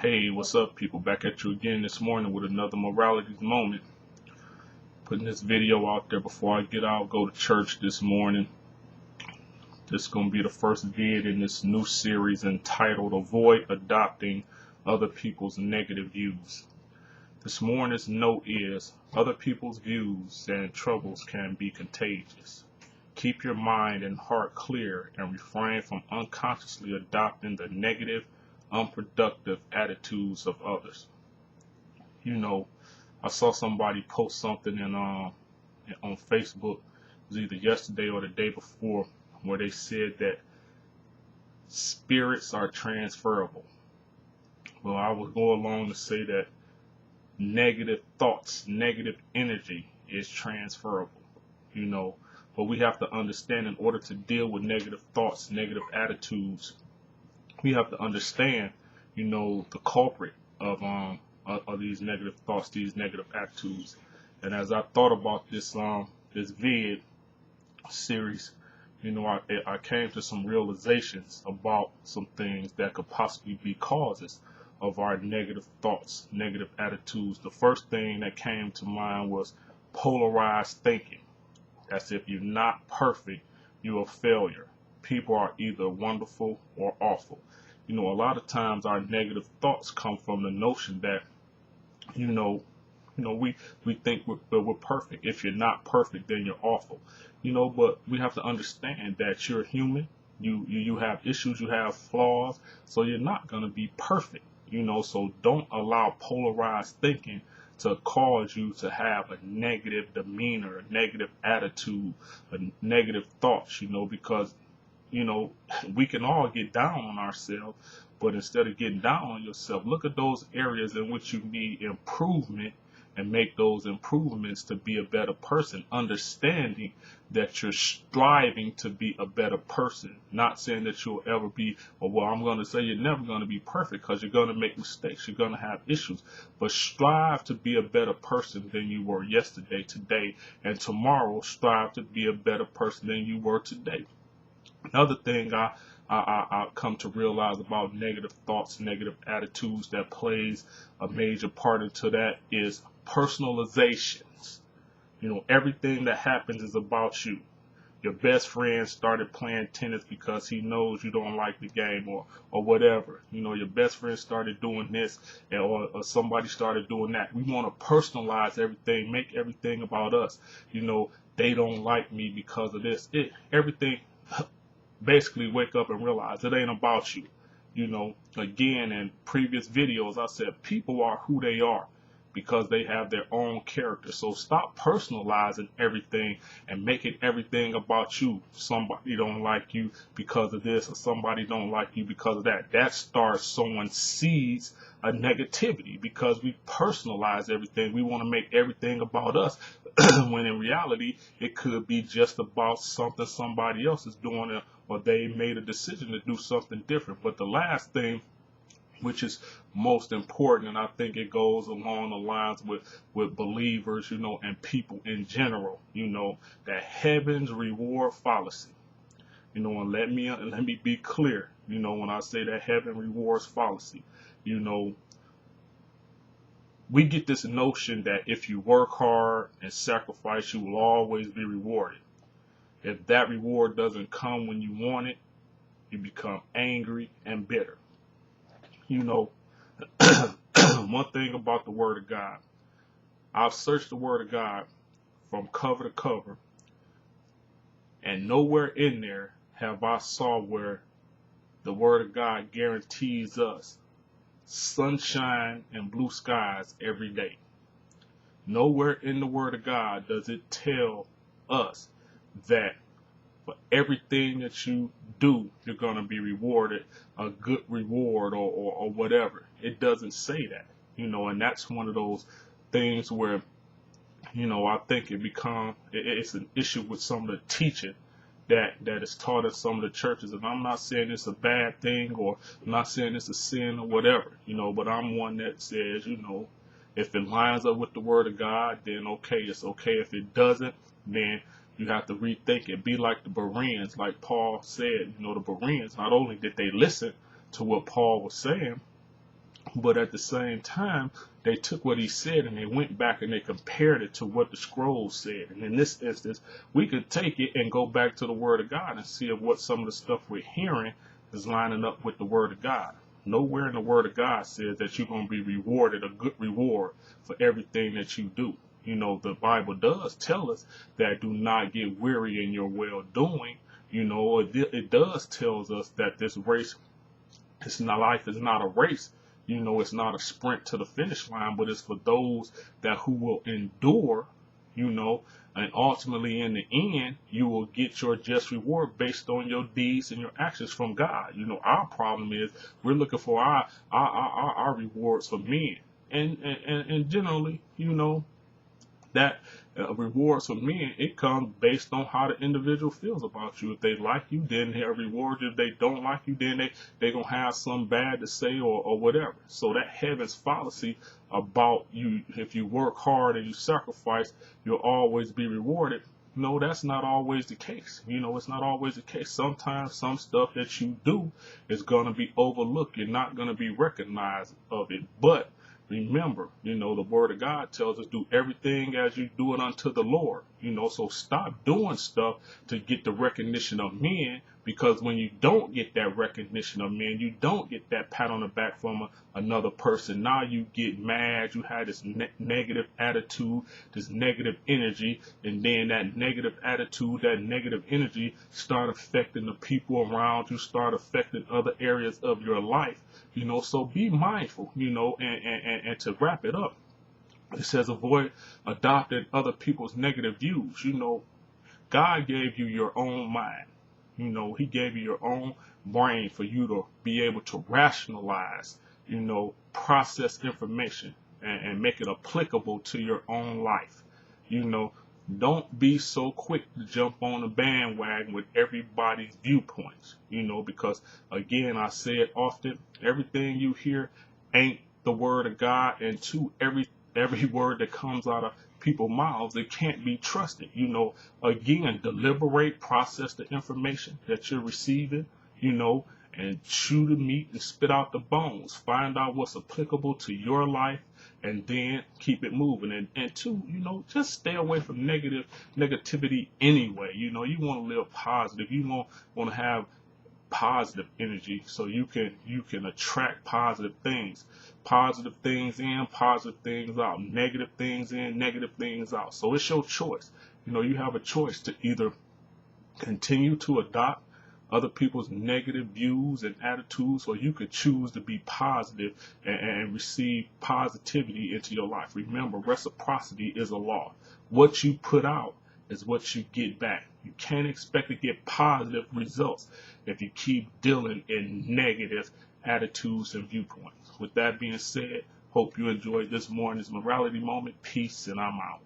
Hey, what's up, people? Back at you again this morning with another morality moment. Putting this video out there before I get out, go to church this morning. This is going to be the first vid in this new series entitled Avoid Adopting Other People's Negative Views. This morning's note is, other people's views and troubles can be contagious. Keep your mind and heart clear and refrain from unconsciously adopting the negative, unproductive attitudes of others. I saw somebody post something on Facebook. It was either yesterday or the day before, where they said that spirits are transferable. Well, I would go along to say that negative thoughts, negative energy is transferable. But we have to understand, in order to deal with negative thoughts, negative attitudes, we have to understand, the culprit of these negative thoughts, these negative attitudes. And as I thought about this vid series, I came to some realizations about some things that could possibly be causes of our negative thoughts, negative attitudes. The first thing that came to mind was polarized thinking. That's if you're not perfect, you're a failure. People are either wonderful or awful. A lot of times our negative thoughts come from the notion that, we think we're perfect. If you're not perfect, then you're awful. But we have to understand that you're human. You have issues, you have flaws, so you're not going to be perfect. So don't allow polarized thinking to cause you to have a negative demeanor, a negative attitude, a negative thoughts, because we can all get down on ourselves, but instead of getting down on yourself, look at those areas in which you need improvement and make those improvements to be a better person, understanding that you're striving to be a better person. Not saying that you'll ever be, I'm going to say you're never going to be perfect, because you're going to make mistakes, you're going to have issues, but strive to be a better person than you were yesterday, today, and tomorrow. Strive to be a better person than you were today. Another thing I come to realize about negative thoughts, negative attitudes that plays a major part into that is personalizations. Everything that happens is about you. Your best friend started playing tennis because he knows you don't like the game, or whatever. Your best friend started doing this, or somebody started doing that. We want to personalize everything, make everything about us. They don't like me because of this. Everything. Basically wake up and realize it ain't about you. Again, in previous videos, I said people are who they are because they have their own character. So stop personalizing everything and making everything about you. Somebody don't like you because of this, or somebody don't like you because of that. That starts sowing seeds of negativity, because we personalize everything. We want to make everything about us, when in reality it could be just about something somebody else is doing, or they made a decision to do something different. But the last thing, which is most important, and I think it goes along the lines with believers, and people in general, that heaven's reward fallacy. And let me be clear, when I say that heaven rewards fallacy, we get this notion that if you work hard and sacrifice, you will always be rewarded. If that reward doesn't come when you want it, you become angry and bitter. One thing about the Word of God, I've searched the Word of God from cover to cover, and nowhere in there have I saw where the Word of God guarantees us sunshine and blue skies every day. Nowhere in the Word of God does it tell us that for everything that you do, you're going to be rewarded a good reward, or whatever. It doesn't say that, and that's one of those things where, I think it's an issue with some of the teaching that is taught at some of the churches. And I'm not saying it's a bad thing, or I'm not saying it's a sin or whatever, but I'm one that says, if it lines up with the Word of God, then okay, it's okay. If it doesn't, then you have to rethink it. Be like the Bereans, like Paul said. The Bereans, not only did they listen to what Paul was saying, But at the same time, they took what he said and they went back and they compared it to what the scrolls said. And in this instance, we could take it and go back to the Word of God and see if what some of the stuff we're hearing is lining up with the Word of God. Nowhere in the Word of God says that you're going to be rewarded a good reward for everything that you do. You know, the Bible does tell us that do not get weary in your well doing. You know, it does tells us that this race, life is not a race. You know, it's not a sprint to the finish line, but it's for those that who will endure, you know, and ultimately in the end, you will get your just reward based on your deeds and your actions from God. You know, our problem is we're looking for our rewards for men. And generally, you know, that rewards for men, it comes based on how the individual feels about you. If they like you, then they'll reward you. If they don't like you, then they gonna have some bad to say or whatever. So that heaven's fallacy about you, if you work hard and you sacrifice, you'll always be rewarded. No, that's not always the case. You know, it's not always the case. Sometimes some stuff that you do is gonna be overlooked. You're not gonna be recognized of it. But remember, you know, the Word of God tells us do everything as you do it unto the Lord. You know, so stop doing stuff to get the recognition of men, because when you don't get that recognition of men, you don't get that pat on the back from another person. Now you get mad, you have this negative attitude, this negative energy, and then that negative attitude, that negative energy start affecting the people around you, start affecting other areas of your life. You know, so be mindful, you know, and to wrap it up, it says avoid adopting other people's negative views. You know, God gave you your own mind. You know, he gave you your own brain for you to be able to rationalize, you know, process information and make it applicable to your own life. You know, don't be so quick to jump on the bandwagon with everybody's viewpoints, you know, because again, I say it often, everything you hear ain't the word of God, and two, every word that comes out of people's mouths, it can't be trusted. You know, again, deliberate, process the information that you're receiving, you know, and chew the meat and spit out the bones. Find out what's applicable to your life and then keep it moving. And two, you know, just stay away from negativity anyway. You know, you want to live positive. You want to have positive energy so you can attract positive things in, positive things out, negative things in, negative things out. So it's your choice. You know, you have a choice to either continue to adopt other people's negative views and attitudes, or you could choose to be positive and receive positivity into your life. Remember, reciprocity is a law. What you put out is what you get back. You can't expect to get positive results if you keep dealing in negative attitudes and viewpoints. With that being said, hope you enjoyed this morning's morality moment. Peace, and I'm out.